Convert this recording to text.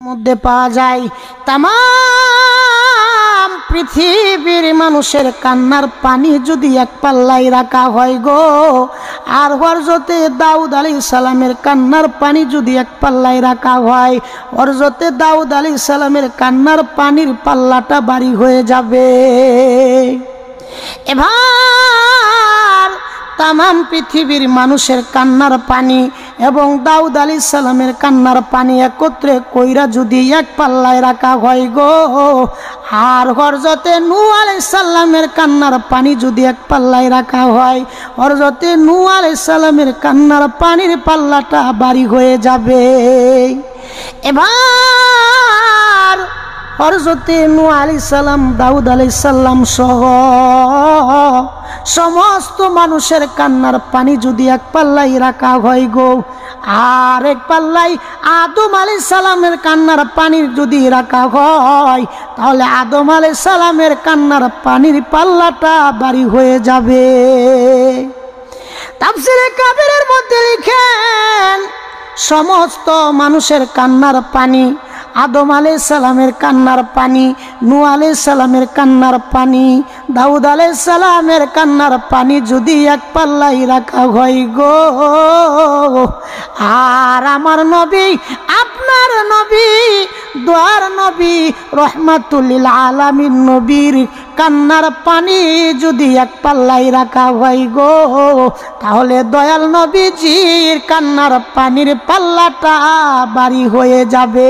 মধ্যে পাওয়া যায়। তাম পৃথিবীর মানুষের কান্নার পানি যদি এক পাল্লায় রাখা হয় গো, আর হযরতে দাউদ আলাইহিস সালামের কান্নার পানি যদি এক পাল্লায় রাখা হয়, হযরতে দাউদ আলাইহিস সালামের কান্নার পানির পাল্লাটা ভারী হয়ে যাবে। এবার তাম পৃথিবীর মানুষের কান্নার পানি এবং দাউদ আলাইহিস সালামের কান্নার পানি একত্রে কইরা যদি এক পাল্লায় রাখা হয় গো, আর হযরতে নূহ আলাইহিস সালামের কান্নার পানি যদি এক পাল্লায় রাখা হয়, হযরতে নূহ আলাইহিস সালামের কান্নার পানির পাল্লাটা ভারী হয়ে যাবে। এবার হযরতে নূহ আলাইহিস সালাম, দাউদ আলাইহিস সালাম সহ সমস্ত মানুষের কান্নার পানি যদি এক পাল্লায় রাখা হয় গো, আর এক পাল্লায় আদম আলাইহিস সালামের কান্নার পানির যদি রাখা হয়, তাহলে আদম আলাইহিস সালামের কান্নার পানির পাল্লাটা ভারী হয়ে যাবে। তাফসীরে কাবীরের মধ্যে লিখেন, সমস্ত মানুষের কান্নার পানি, আদম আলাইহিস সালামের কান্নার পানি, নূহ আলাইহিস সালামের কান্নার পানি, দাউদ আলাইহিস সালামের কান্নার পানি যদি এক পাল্লায় রাখা হয় গো, আর আমার নবী, আপনার নবী, দোয়ার নবী, রহমাতুল লিল আলামিন নবীর কান্নার পানি যদি এক পাল্লায় রাখা হয় গো, তাহলে দয়াল নবীজির কান্নার পানির পাল্লাটা ভারী হয়ে যাবে।